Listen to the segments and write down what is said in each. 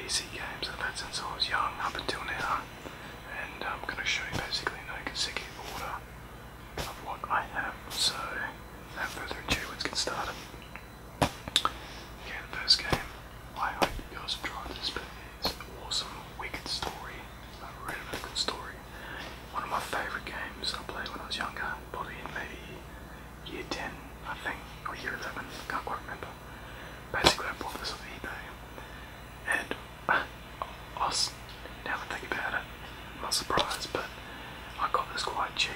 PC games I've had since I was young up until now, and I'm going to show you basically no consecutive order of what I have. So, without further ado, let's get started. Okay, the first game, I hope you guys have tried this, but it's an awesome, wicked story, a really, really good story. One of my favourite games I played when I was younger, probably in maybe year 10, I think, or year 11, can't quite remember. Basically, I bought this off eBay, and now that I think about it, I'm not surprised, but I got this quite cheap,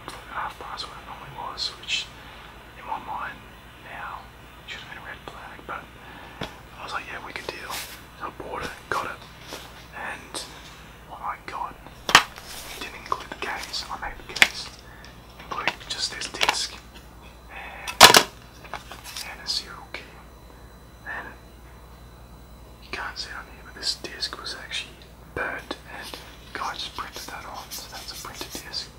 for half price what it normally was, which in my mind now should have been a red flag, but I was like, yeah, wicked deal. So I bought it, got it, and oh my god, it didn't include the case. I made the case include just this disc and a serial key, and you can't see it on here, but this disc was actually burnt, and the guy just printed that on, so that's a printed disc.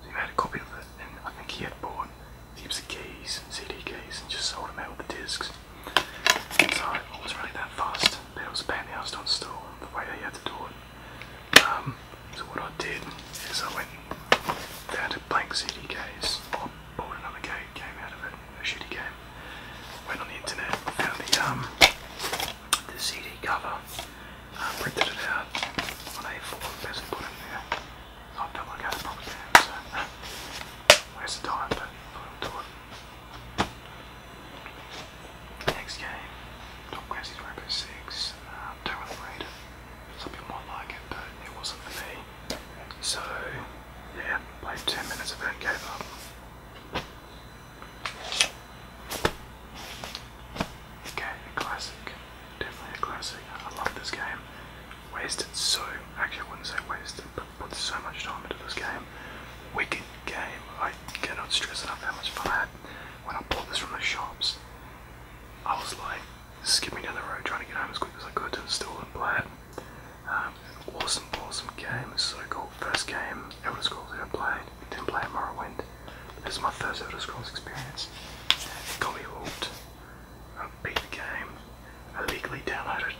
So he made a copy of it, and I think he had bought heaps of keys, CD keys, and just sold them out with the discs. So I wasn't really that fussed, but it was a pain in the ass to install the way that you had to do it. So what I did is I went down to blank CD case, or bought another game out of it, a shitty game. Went on the internet, found the CD cover, printed it out on A4, basically put it in there. I felt like I had a proper game, so waste of time, but I'll do it. Next game, Tom Clancy's Rainbow Six. Don't really rate it. Some people might like it, but it wasn't for me. So, yeah, played 10 minutes of it and gave up. Okay, a classic. Definitely a classic. I love this game. Wasted actually I wouldn't say wasted, but put so much time into this game. Wicked game. I cannot stress enough how much fun I had when I bought this from the shops. I was like skipping down the road trying to get home as quick as I could to install and play it. Awesome game. It's so cool. First game Elder Scrolls I ever played. Didn't play Morrowind. This is my first Elder Scrolls experience. It got me hooked. I beat the game. I legally downloaded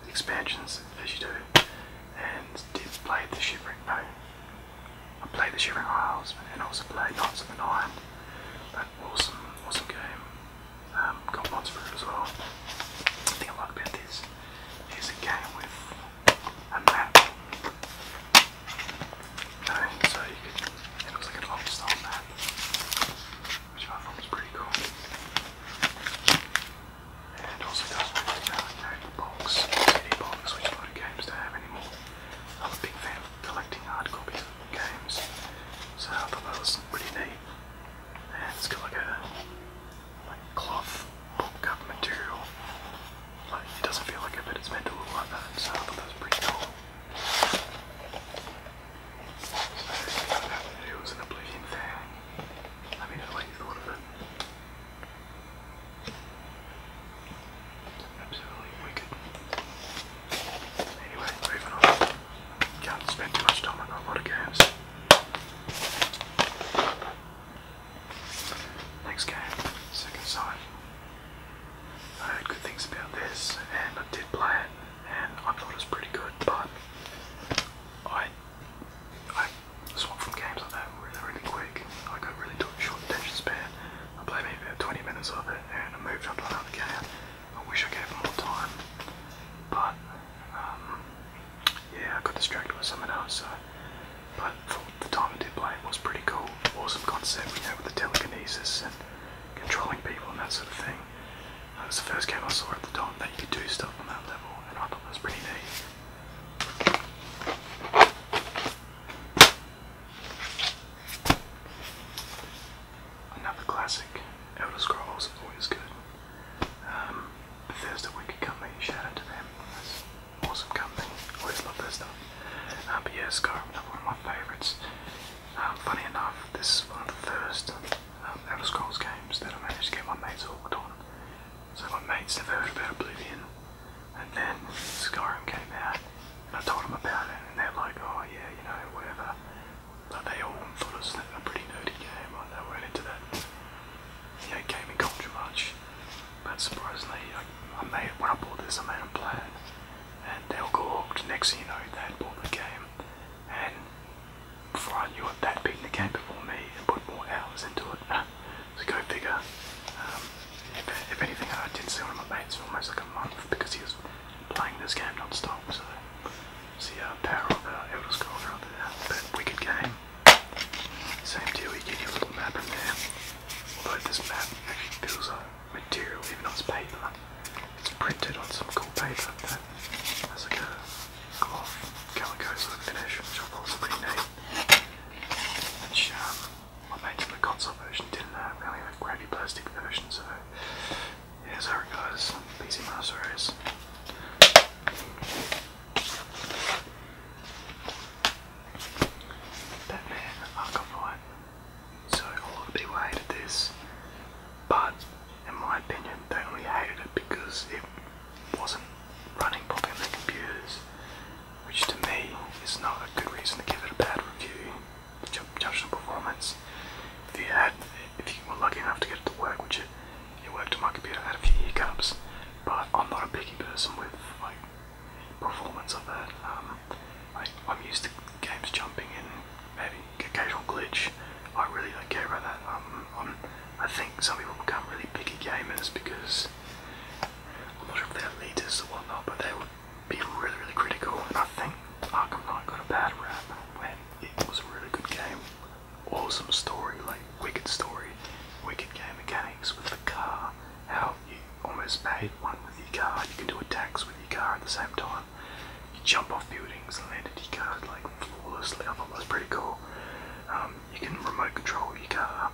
the expansions as you do, and did play the Shivering. No, I played the Shivering Isles, and also played Knights of the Nine. But awesome game. Got mods for it as well. The thing I like about this is a game with a map. So you could, it looks like an old style map, which I thought was pretty cool. And also does with the box, CD box, which a lot of games don't have anymore. I'm a big fan of collecting hard copies of games, so I thought that was pretty neat. And it's got like a cloth book cover material. Like, it doesn't feel like it, but it's meant to look like that, so I thought that was pretty cool. So, it was an Oblivion fan. Let me know what you thought of it. Absolutely wicked. Anyway, moving on. Can't spend too much time on a lot of games. Next game, Second Sight. I heard good things about this, and I did play it, and I thought it was pretty good, but I swapped from games like that really quick. I got really short attention span. I played maybe about 20 minutes of it, and I moved on to another game. I wish I gave it more time, but yeah, I got distracted with something else. But for the time I did play, it was pretty cool. Awesome concept, with the telekinesis and controlling people and that sort of thing. It was the first game I saw at the time that you could do stuff on that level, and I thought that was pretty neat. Another classic, Elder Scrolls, always good. Bethesda, wicked company, shout out to them. That's awesome company, always love their stuff. But yeah, Skyrim, another one of my favourites. Funny enough, this is one of the first Elder Scrolls games that I managed to get my mates hooked on. So my mates never heard about Oblivion, and then Skyrim came out, and I told them about it, and they're like, oh yeah, whatever. But they all thought it was a pretty nerdy game, like they weren't into that, gaming culture much. But surprisingly, when I bought this, I made them play it, next thing you know, they had bought the game, and before I knew it, they'd beaten the game before me and put more hours into it. So go figure. If anything, I didn't see one of my mates for almost like a month because he was playing this game non-stop. So see power of Elder Scrolls right there. But wicked game. Same deal, you get your little map in there. Although this map actually feels like material, even though it's paper. It's printed on some cool paper that has like a cloth calico sort of finish, which I thought was pretty neat. Which my mates in the console version didn't have. We only have a crappy plastic version, so yeah, sorry guys, PC Master Race. Batman Arkham Knight. So a lot of people hated this, but in my opinion, they only hated it because it wasn't running properly on their computers, which to me is not a good reason to give it a bad review, judge the performance. If you were lucky enough to get it to work, which it worked on my computer, I had a few hiccups, but I'm not a picky person with like performance of that. I'm used to games jumping in, maybe occasional glitch. I really don't care about that. I think some people become really picky gamers because I'm not sure if they're elitists or whatnot, but they would be really, really critical. And I think Arkham Knight got a bad rap when it was a really good game. Awesome story, like wicked story, wicked game mechanics with the car, how you almost made one with your car. You can do attacks with your car at the same time. You jump off buildings and land at your car like flawlessly. I thought that was pretty cool. You can remote control your car.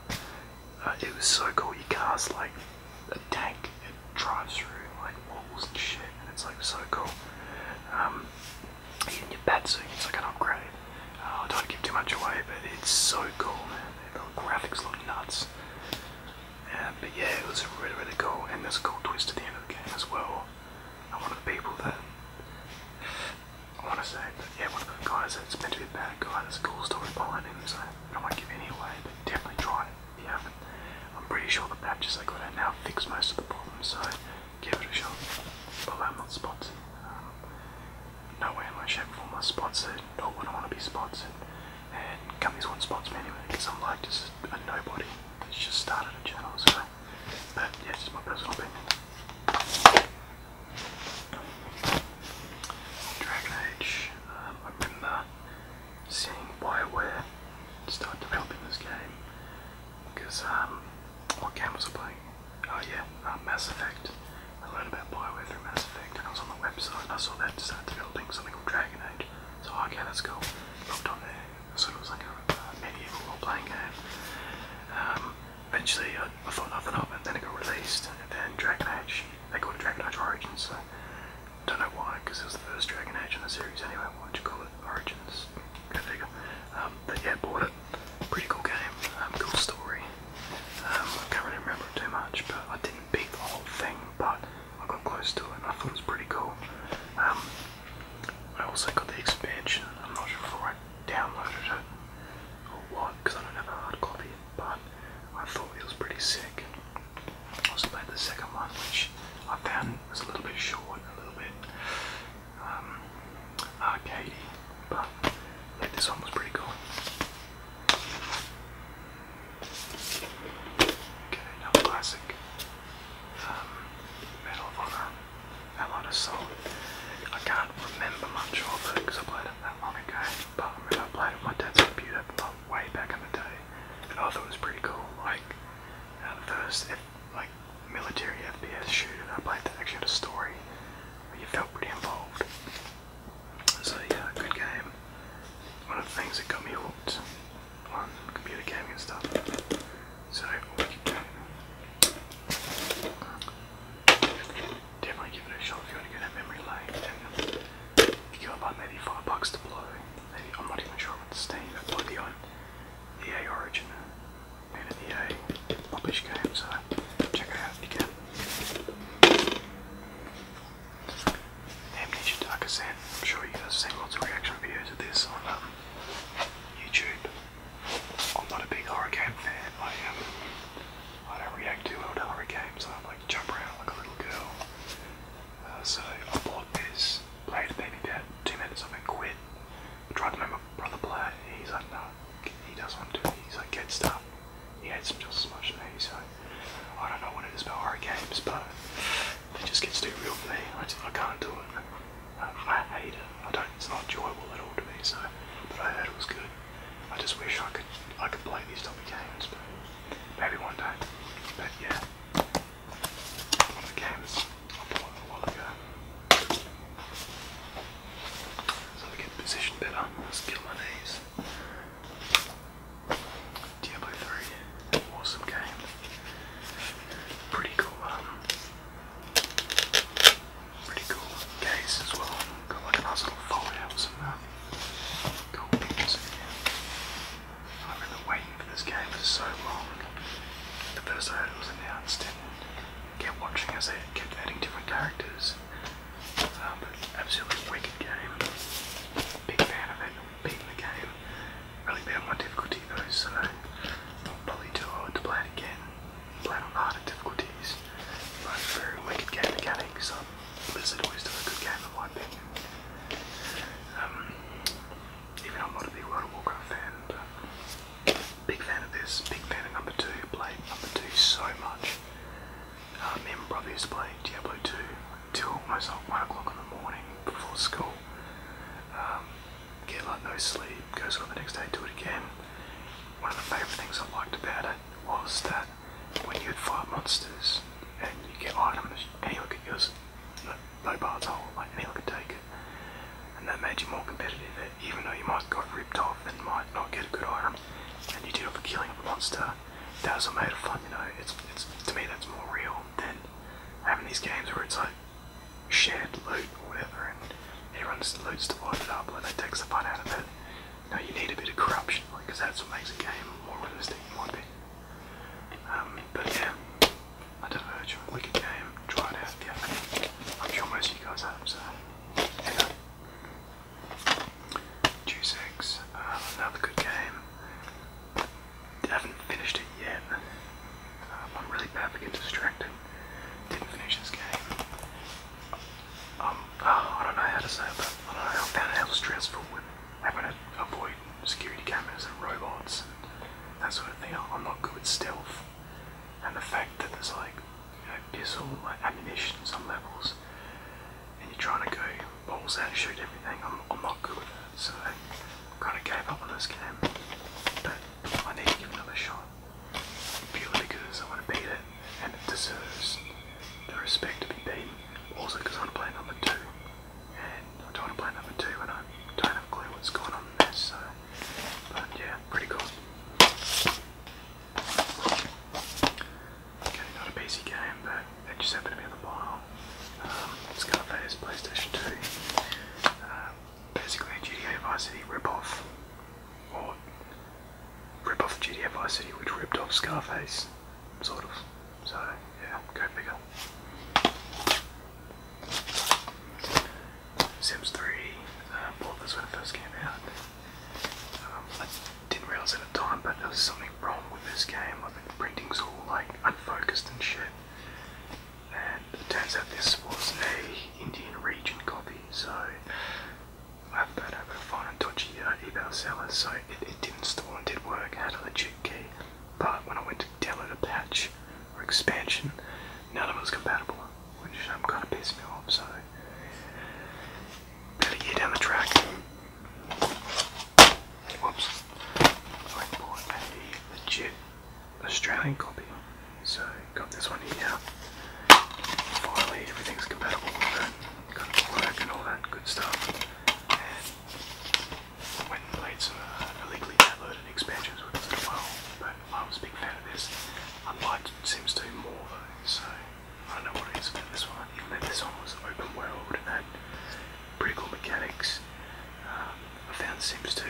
It was so cool. Your car's like a tank. It drives through like walls and shit, and it's like so cool. Even your batsuit, it's like an upgrade. I don't want to give too much away, but it's so cool, man. The graphics look nuts. But yeah, it was really, really cool, and there's a cool twist at the end of the game as well. And one of the people that I want to say, but yeah, one of the guys that's meant to be a bad guy, there's a cool story behind him, so I don't want to give any away, but definitely try it if you haven't. I'm pretty sure the patches they got out now fix most of the problems, so give it a shot. But I'm not sponsored. No way am I shape or form sponsored, nor would I want to be sponsored. And companies won't sponsor me anyway, because I'm like just a nobody that's just started a channel, so. But yeah, it's just my personal opinion. Dragon Age. I remember seeing BioWare start developing this game, because what game was I playing? Oh yeah, Mass Effect. I learned about BioWare through Mass Effect, and I was on the website and I saw that start developing something called Dragon Age. So okay, that's cool. Looked on there. So it was like a medieval role-playing game. Eventually I thought nothing of it, then it got released, and then Dragon Age, they called it Dragon Age Origins, so don't know why, because it was the first Dragon Age in the series anyway. Why would you call it Origins? Go figure. But yeah, bought it. Pretty cool game, cool story. I can't really remember it too much, but I didn't beat the whole thing, but I got close to it and I thought it was pretty cool. I also got the expansion. I'm not sure if I downloaded it or what, because I don't have a hard copy, but I thought it was pretty sick. I also played the second one, which I found was a little bit short, a little bit arcadey, but yeah, this one was pretty cool. Okay, another classic. Medal of Honor, Allied Assault. I can't remember much of it because I played it that long ago, but I remember I played it on my dad's computer way back in the day, and I thought it was pretty cool. Like the first military FPS shooter I played that actually had a story where you felt pretty involved. So yeah, good game. One of the things that got me hooked on computer gaming and stuff. So wicked game. Definitely give it a shot if you want to get a memory lane. And if you got like maybe $5 to blow, maybe I'm not even sure what the Steam, but might be on EA Origin and an EA published game, so check it out if you can. Amnesia Dark Ascent. I'm sure you guys have seen lots of reaction videos of this on YouTube. I'm not a big horror game fan. I don't react too well to horror games. I like to jump around like a little girl. So I bought this, played maybe about 2 minutes it's not enjoyable at all to me. So, but I heard it was good. I just wish I could play these type of games, but maybe one day. But yeah, one of the games I bought a while ago. So I get positioned better, skill my knees. Diablo 3, awesome game. Pretty cool, pretty cool case as well. Got like a nice little folio with some cool pictures in here. I've been waiting for this game for so long. The first I heard it was announced and kept watching as they kept adding different characters. But absolutely wicked game. Big fan of it. Beating the game. Really bad on my difficulty though, so I'll probably do it to play it again. Play it on harder difficulties. But very wicked game mechanics. Blizzard always do a good game in my opinion. Even though I'm not a big World of Warcraft fan, but big fan of this. Big fan of number 2. Played number 2 so much. Me and my brother used to play Diablo 2 till almost like 1 o'clock in the morning before school. Get like no sleep, goes on the next day, do it again. One of the favourite things I liked about it was that when you had fight monsters and you get items, any look at yours, no bar's hole, like any look could take it. And that made you more competitive, even though you might have got ripped off and might not get a good item, and you did it for killing a monster. That was what made it fun, you know. It's to me that's more real than having these games where it's like shared loot or whatever, and everyone just loots to wipe it up, like that takes the fun out of it. You know, you need a bit of corruption, because that's what makes a game more realistic, in my opinion. But yeah, I don't urge you, wicked game, try it out if you haven't. I'm sure most of you guys have, so yeah. Deus Ex, another good game. Haven't finished it yet. I'm really bad for getting distracted. Didn't finish this game. I don't know how to say it, but I don't know, I found it hell stressful with having to avoid security cameras and robots and that sort of thing. I'm not good with stealth, and the fact that there's like, you know, pistol, like ammunition on some levels, and you're trying to go balls out and shoot everything, I'm not good with it, so I kind of gave up on this game. But I need to give it another shot, purely because I want to beat it, and it deserves the respect to be beaten. Also because I want to play number 2, and I don't want to play number 2 when I don't have a clue what's going on in this, so, but yeah, pretty cool. Okay, not a PC game, but it just happened to be on the pile. Scarface, PlayStation 2, basically a GTA Vice City rip-off, or rip-off GTA Vice City which ripped off Scarface, sort of, so yeah, go figure. Sims 3, bought this when it first came out. I didn't realise at the time, but there was something wrong with this game. Like the printing's all like unfocused and shit. And it turns out this was a Indian region copy, so I have a bad habit of finding dodgy eBay sellers. So it didn't install and did work. It had a legit key, but when I went to download a patch or expansion, none of it was compatible, which kind of pissed me off. So about a year down the track, whoops, I bought a legit Australian copy, so got this one here. Finally everything's compatible with it, got it work and all that good stuff, and went and played some illegally downloaded expansions with it as well, but I was a big fan of this. I liked Sims 2 more though, so I don't know what it is about this one, even though this one was open world and had pretty cool mechanics. I found Sims 2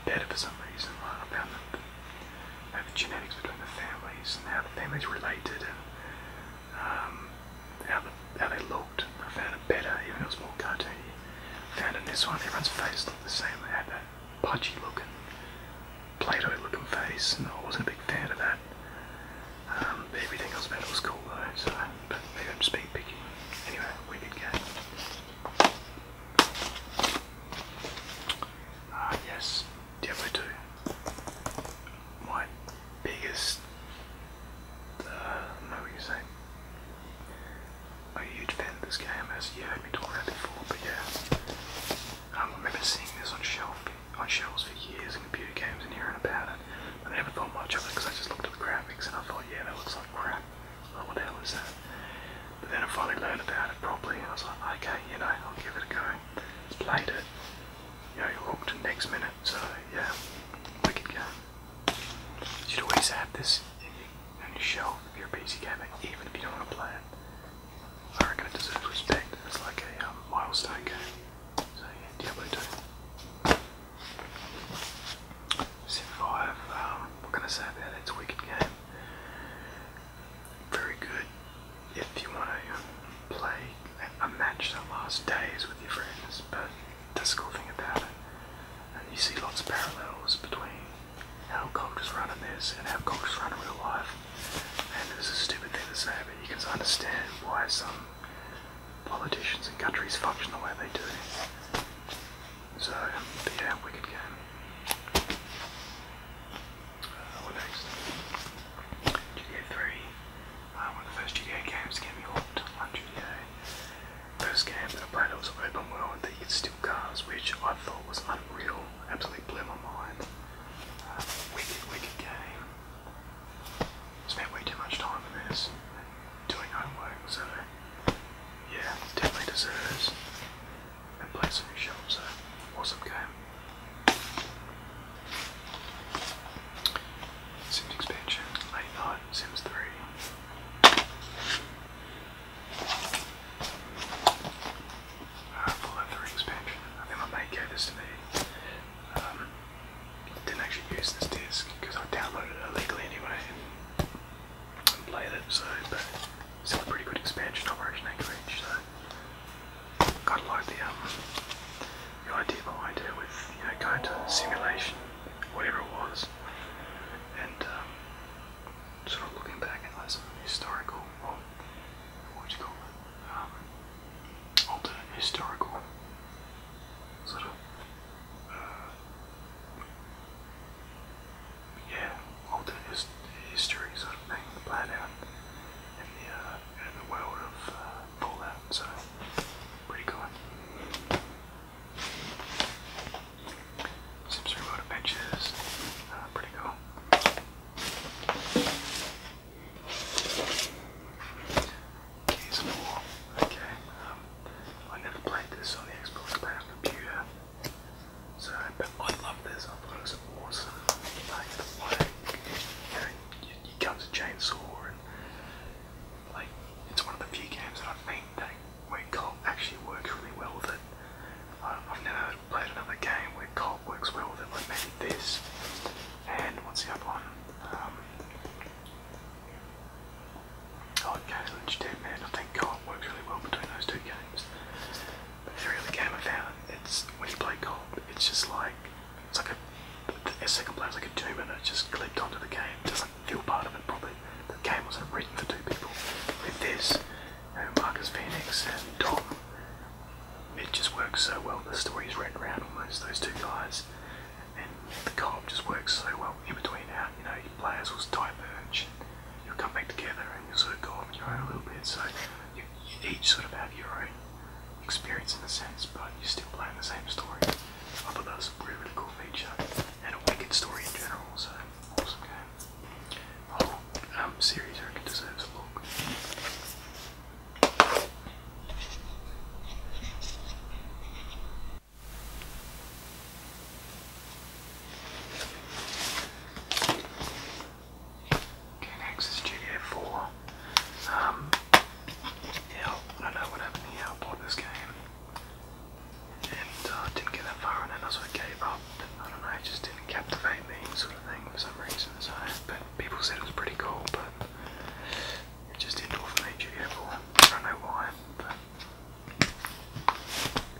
better for some reason. I found that the genetics between the families and how the families related and how they looked, I found it better, even though it was more cartoony. I found in this one everyone's face looked the same. They had that pudgy looking, Play-Doh looking face, and I wasn't a big fan of that. But everything else about it was cool though, so, but maybe I'm just being picky. Anyway, wicked game. Yes, Diablo 2. My biggest, no, what you say? I'm a huge fan of this game, as you heard me talk about before, but yeah. but that's the cool thing about it. And you see lots of parallels between how cultures run in this and how cultures run in real life. And this is a stupid thing to say, but you can understand why some politicians and countries function the way they do. So, but yeah, wicked game. What next? GTA 3. One of the first GTA games to get me hooked on GTA. First game that I played, it was open world that you could steal cars, which I thought was unreal. Absolutely blew my mind. Wicked game. Spent way too much time in this, doing homework, so yeah, definitely deserves a place on your shelf, so awesome game. Sims expansion, late night, Sims 3. Fallout 3 expansion. I think my mate gave this to me. Didn't actually use this disc because I downloaded it illegally anyway and played it, so but still a pretty good expansion, Operation Anchorage, so kinda like the idea behind it with, you know, going to simulation, whatever it was, and sort of looking back at like some historical, or what would you call it, alternate historical sort of alternate history sort of thing played out in the world of Fallout, so pretty cool. Sims 3 World Adventures, pretty cool. Gears of War, okay. I never played this on the Xbox, I played on the computer, so, but I love this, I thought it was awesome. Like, you know, you gun a chainsaw, and like, it's one of the few games that I think that where co-op actually works really well with it. I've never played another game where co-op works well with it, like maybe this, and what's the other one? Okay, Lynch Dead Man, I think co-op works really well between those two games. But every other game I found, it's, when you play co-op, it's just like, it's like a second player is like a 2 minutes just clicked onto the game. It doesn't feel part of it properly. The game wasn't written for two people. With this, you know, Marcus Phoenix and Dom, it just works so well. The story's written around almost those two guys, and the co-op just works so well in between out. You know, your players will diverge, you'll come back together, and you'll sort of go off on your own a little bit. So you each sort of have your own experience in a sense, but you're still playing the same story. I thought that was a really, really cool feature, and a wicked story in general, so awesome game. The whole series I reckon deserves a look. Okay, next is GTA 4. Yeah, I don't know what happened here, I bought this game and didn't get that far, and then I sort of gave up. I don't know, it just didn't captivate me, sort of thing, for some reason. So, but people said it was pretty cool, but it just didn't do it for me. GTA 4. I don't know why, but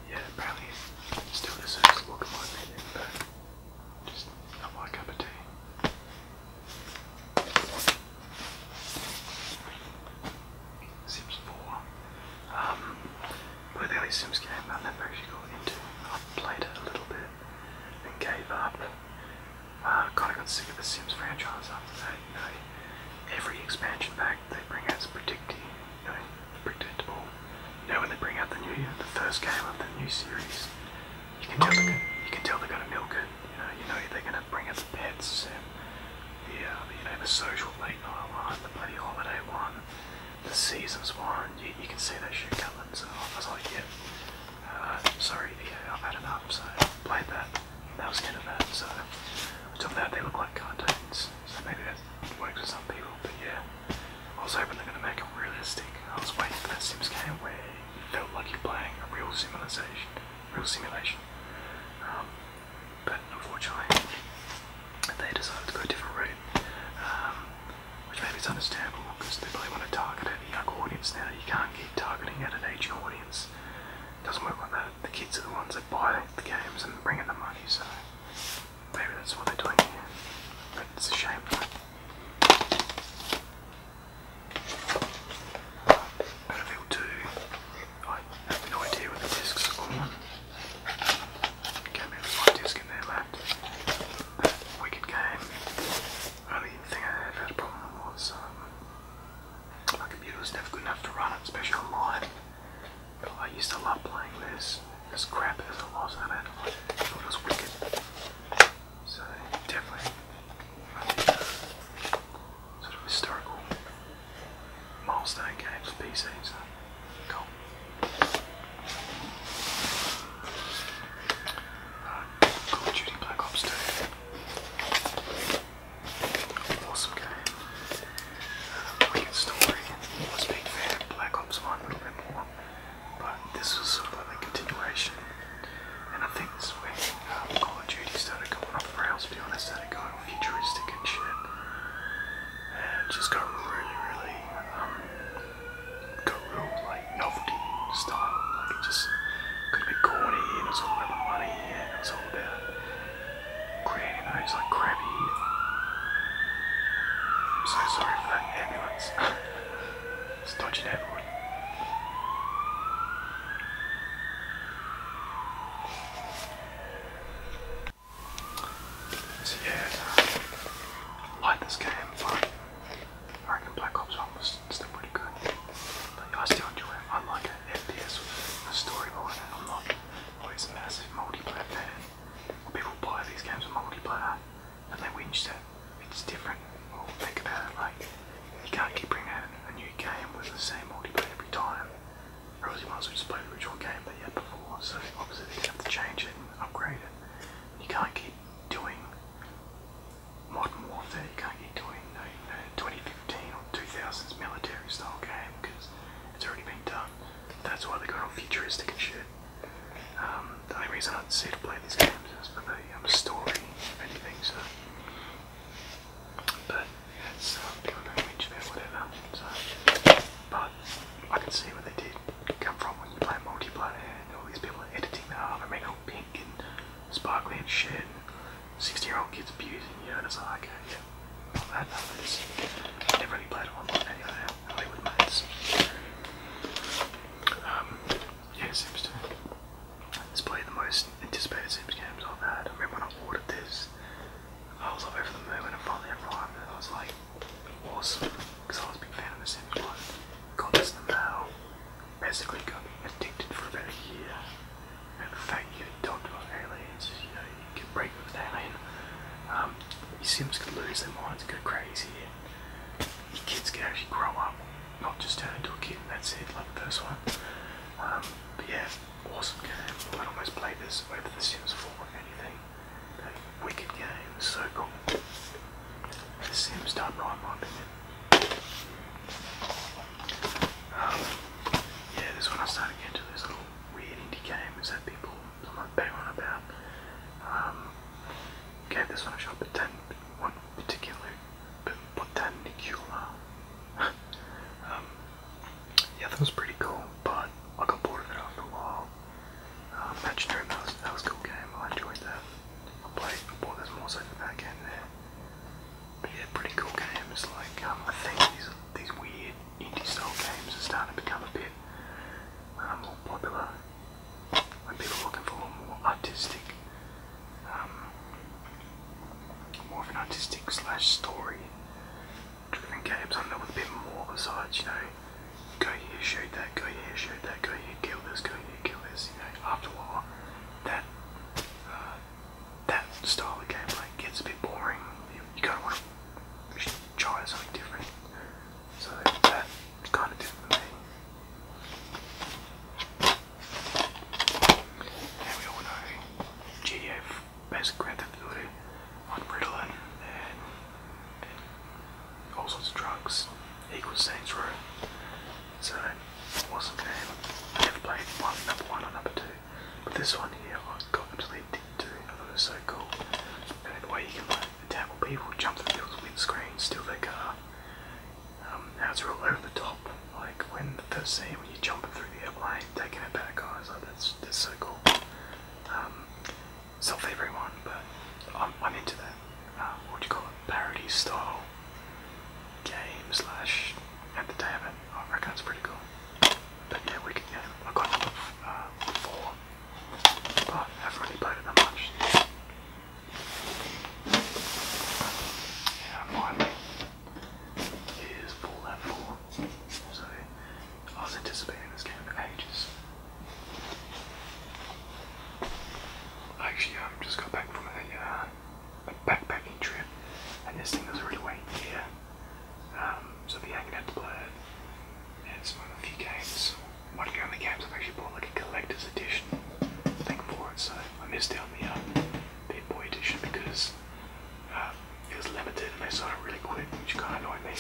yeah, apparently it still deserves a look in my opinion, but just not my cup of tea. Sims 4. With the early Sims game I never actually got into. I played it a little bit and gave up. Kind of got sick of the Sims franchise after that. You know, every expansion pack they bring out is predictable. You know, when they bring out the first game of the new series, you can tell they're gonna milk it. You know they're gonna bring out the pets and the you know, the social late night one, the bloody holiday one, the seasons one. You can see that shit coming. So I was like, yeah, sorry, yeah, I've had enough. So I played that. That was the end of that. So I took that. They look like cartoons, so maybe that works for some people. But yeah, I was hoping they're gonna make them realistic. I was waiting for that Sims game where you felt like you're playing a real simulation. But unfortunately, they decided to go a different route, which maybe it's understandable because they probably want to target at a young audience now. You can't keep targeting at an aging audience. It doesn't work like that. The kids kids are the ones that buy the games and bring in the money, so maybe that's what they're doing here. But it's a shame though. Battlefield 2, I have no idea what the discs are on. Okay, maybe there's one disc in there left. But wicked game. Only thing I ever had a problem was my computer was never good enough to run it, especially online. I used to love playing this, as crap as it was at it. I thought it was wicked. So definitely sort of historical milestone games for PC, so cool. Call of Duty Black Ops 2. Awesome game. Wicked story. I was a big fan of Black Ops 1 a little bit more, but this was sort of like a continuation. And I think this is when Call of Duty started going off the rails, to be honest, started going futuristic and shit. And just got really, got real like novelty style. Like it just got a bit corny, and it was all about the money, and it was all about creating those like crappy. I'm so sorry for that ambulance. It's dodgy neighborhood. So yeah, I like this game, but I reckon Black Ops 1 was still pretty good. But yeah, I still enjoy it. I like an FPS with a story behind it. I'm not always a massive multiplayer fan. When people buy these games with multiplayer and they whinge that it's different, well, think about it, like, you can't keep bringing out a new game with the same multiplayer every time, or else you might as well just play the original game that you had before. So obviously they have to change it and upgrade it. You can't keep doing Modern Warfare, you can't keep doing 2015 or 2000s military style game because it's already been done. That's why they got all futuristic and shit. The only reason I'd see to play these games is for the story, if anything, so. But yeah, it's people don't mention about whatever. So, but I can see where they did come from when you play multiplayer and all these people are editing the arm and making it all pink and sparkly and shit. 60-year-old kids abusing you, and it's like, okay, yeah, not that, none of this. I never really played it online anyway, only with mates. Yeah, Sims 2. It's probably the most anticipated Sims games I've had. I remember when I ordered this, I was like over the moon when it finally arrived, and I was like, awesome, because I was a big fan of the Sims 1. Got this in the mail, basically got addicted for about a year. And the fact you get talked about aliens, you know, you can break with an alien. Your Sims could lose their minds and go crazy, and your kids can actually grow up, not just turn into a kid and that's it, like the first one. But yeah, awesome game. I'd almost play this over the Sims 4 if anything. But wicked game, so cool. The Sims done right, in my opinion. Yeah, this is when I started getting into those little weird indie games that people sometimes bang on about. Gave this one a shot, but one particularly, but Botanicula. Yeah, that was pretty cool, but I got bored of it after a while. Match Room, that was a cool game. I enjoyed that. I bought this more so for that game there. But yeah, pretty cool games. Like I think these weird indie style games are starting to become a bit more popular when people are looking for more artistic, more of an artistic / story driven games. I know with a bit more besides, you know, go here, shoot that, go here, shoot that, go here, kill this, go here, kill this. You know, after a while, that style of gameplay gets a bit boring. You kind of want to try something different. So that kind of did it for me. And we all know GTA, basic Grand Theft Auto, on Ritalin and all sorts of drugs equals Saints Row. So awesome game. I never played number 1 or number 2, but this one here I got absolutely addicted to. I thought it was so cool. And the way you can like tackle people, jump through people's windscreen, steal their car. Now it's real over the top. Like when the first scene when you're jumping through the airplane, taking out bad guys, like that's so cool. played it that much. Yeah, finally, here's Fallout 4. So, I was anticipating this game for ages. I actually just got back from a backpacking trip, and this thing was already waiting here. So the Yank had to play it. And it's one of the few games, one of the only games I've actually bought like a collector's edition thing for it. So I missed out on the Big Boy edition because it was limited and they sold it really quick, which kind of annoyed me.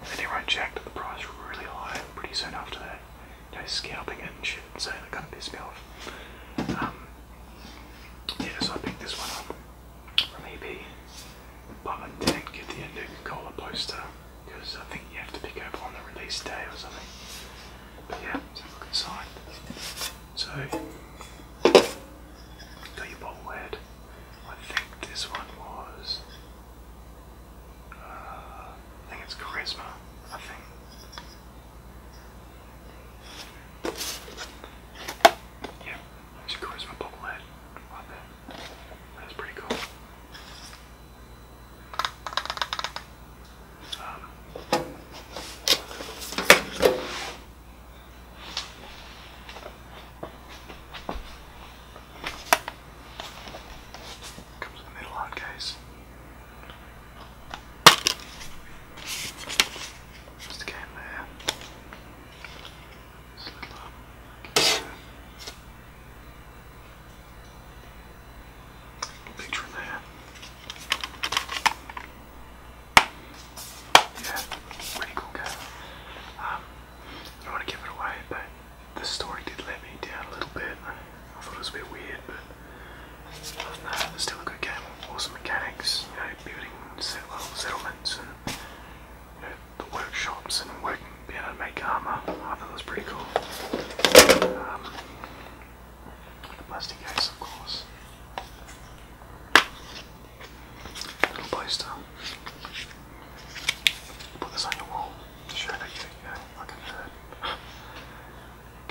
And then everyone jacked up the price really high pretty soon after that. You know, scalping it and shit, so that kind of pissed me off. Yeah, so I picked this one up from EB, but I didn't get the Nuka-Cola poster because I think you have to pick it up on the release day or something. But yeah, let's have a look inside. So, got your bobblehead. I think this one was, I think it's Charisma, I think. Yeah, it's a Charisma bobblehead right there. That's pretty cool. Comes with a metal hard case. Just a game there. Just a little picture in there. Yeah, pretty cool game. I don't want to give it away, but the story did let me down a little bit. I thought it was a bit weird, but other than that, it's still a good game. Awesome mechanics, you know, building settlements and you know, the workshops and being able to make armor. I thought it was pretty cool. The plastic case, of course. Little poster. Put this on your wall to show that you know, like a nerd.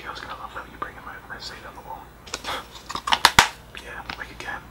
Girls gonna love that when you bring them over and they see it on the wall. Yeah, make a game.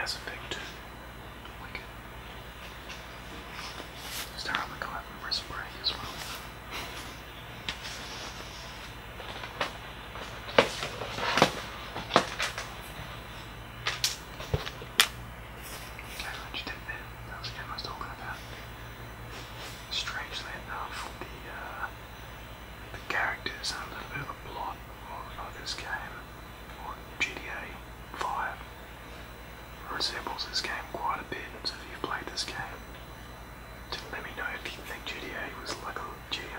Mass Effect 2. Wicked. Star on the guy from Wrist Break as well. Okay, what you did there? That was the game I was talking about. Strangely enough, the characters and a little bit of the plot of this game, or GTA 5, resembles this game quite a bit. So if you've played this game, let me know if you think GTA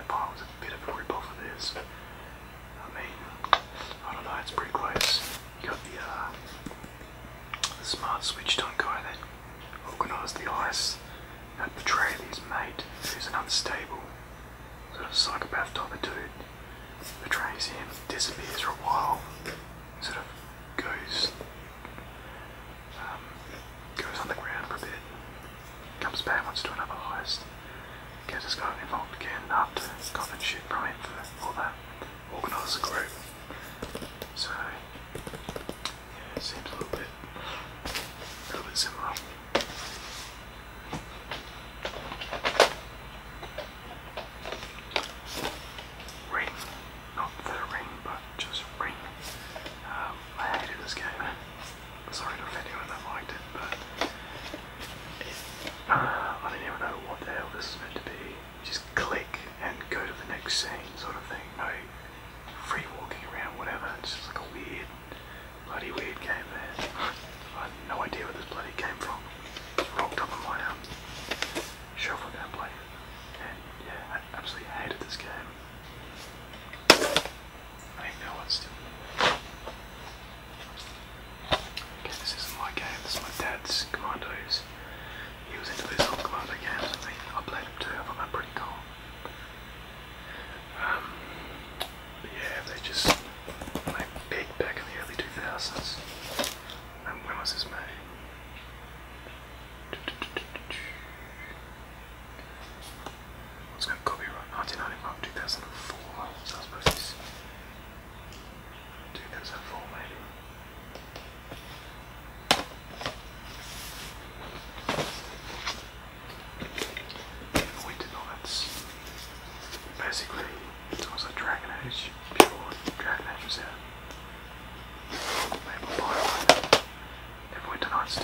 5 was a bit of a rip-off of this. I mean, I don't know, it's pretty close. You got the smart switched-on guy that organised the ice, that betrayed his mate, who's an unstable, sort of psychopath type of dude. Betrays him, disappears for a while, sort of goes underground for a bit, comes back, wants to do another heist, gets this guy involved again after copping shit from him for all that, organise a group. So, yeah, it seems a little bit similar. Ring, not the ring, but just Ring. I hated this game. Sorry to offend anyone that liked it, but I didn't even know what the hell this is meant to be. Just click and go to the next scene sort of thing. No free walking around, whatever. It's just like a weird, bloody weird game, man. I had no idea where this bloody came from. It's rocked up on my shelf I don't play. And yeah, I absolutely hated this game. I mean, no one still. Okay, this isn't my game, this is my dad's Commandos. He was into these old Commando games and I played them too. I thought they were pretty cool. But yeah, they just made big back in the early 2000s. And when was this made? What's going to copyright? 1995, 2004. So I suppose it's 2004 maybe. Winter Nights. Basically, it was a Dragon Age before Dragon Age was out. Made by BioWare. Winter Nights 2.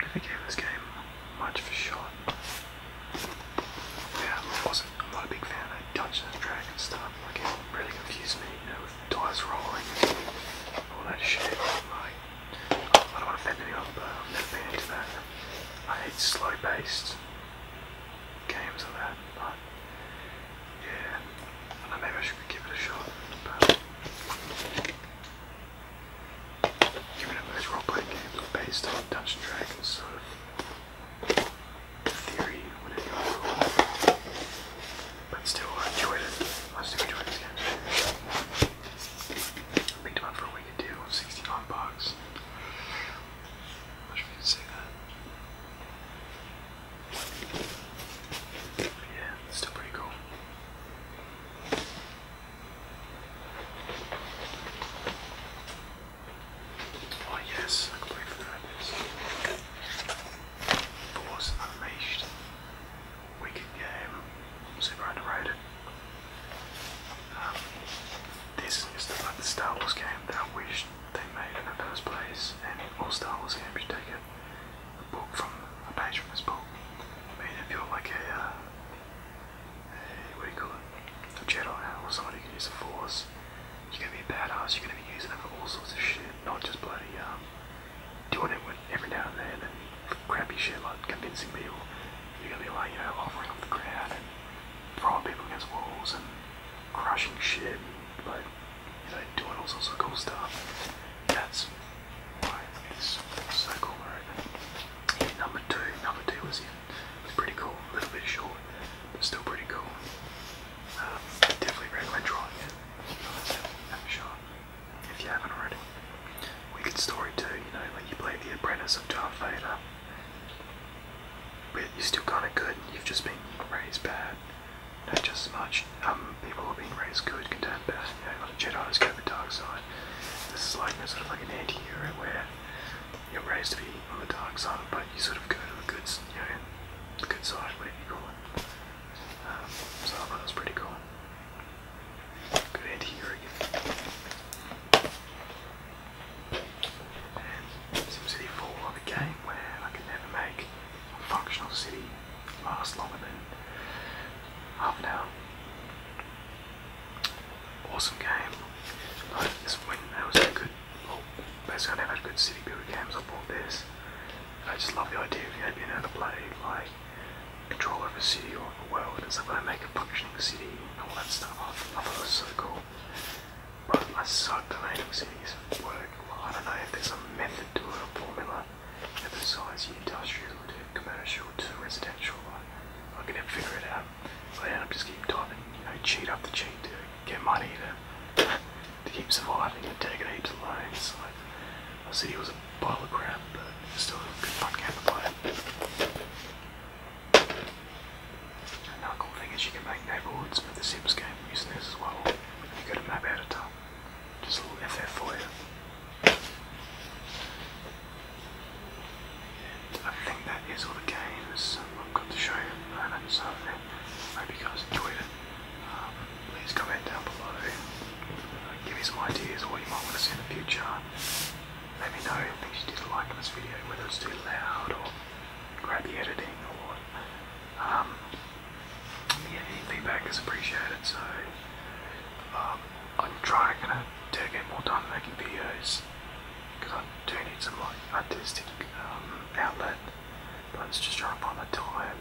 Never gave this game much of a shot. Yeah, I'm not a big fan of Dungeons and Dragons stuff. Like, it really confused me, you know, with dice rolling and all that shit. Like, I don't want to offend anyone, but I've never been into that. I hate slow-paced games like that, but yeah, I don't know, maybe I should give it a shot, but given that those role-playing games are based on Dungeons and Dragons sort of theory, whatever you want to call it, but still, I enjoyed it. I still enjoyed this game. I picked them up for a weekend deal of $69. Not sure if you can see that. But yeah, it's still pretty cool. Oh yes, I completely forgot this. Force Unleashed. Wicked game. Super underrated. This is like the Star Wars game that I wish they made in the first place, and all Star Wars games should take a book from a page from this book. I mean, if you're like what do you call it? A Jedi or somebody who can use the Force, you're gonna be a badass, you're gonna be using it for all sorts of shit, not just bloody doing it every now and then and crappy shit like convincing people. You're gonna be like, you know, hovering off the ground and throwing people against walls and crushing shit and like, you know, doing all sorts of cool stuff. That's why it's so cool, I reckon. Yeah, number two was pretty cool, a little bit short, but still pretty cool. Definitely recommend trying it. Have a shot if you haven't already. Wicked story too, you know, like you play the apprentice of Darth Vader, but you're still kind of good. You've just been raised bad. Not just as much. People who have been raised good can turn bad. You know, a lot of Jedi's go the dark side. This is like sort of like an anti-hero where ways to be on the dark side, but you sort of go to the good, the good side, whatever you call it. So I thought that was pretty cool. Good anti-hero again. And SimCity 4, a game where I could never make a functional city last longer than half an hour. Awesome game. This when that was a good. Well, basically, I never had good city builder games. I bought this. I just love the idea of being able to play like control over a city or a world and stuff. When I make a functioning city and all that stuff, I thought it was so cool. But I suck at making cities work. Well, I don't know if there's a method to it, a formula that decides industrial to commercial to residential. I can never figure it out. So I end up just keep typing, cheat after cheat to get money to keep surviving and taking heaps of loans. Like, my city was a pile of crap, but it's still a good fun game to play. Another cool thing is you can make neighbourhoods with the Sims game using this as well. You got a map editor. Just a little FF for you. And I think that is all the games I've got to show you at the moment, so I hope you guys enjoyed it. Please comment down below. Give me some ideas of what you might want to see in the future. Let me know things you didn't like in this video, whether it's too loud or crappy editing or what. Yeah, any feedback is appreciated, so I'm trying to get more done making videos because I do need some like artistic outlet, but it's just trying to find the time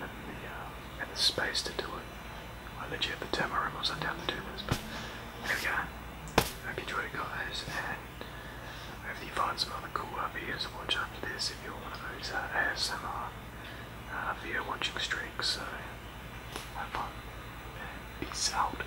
and the space to do it. I legit have to turn my room upside down to do this, but there we go. Hope you enjoyed it, guys, and hopefully you find some other cool videos to watch after this if you're one of those ASMR video watching streaks. So have fun and peace out.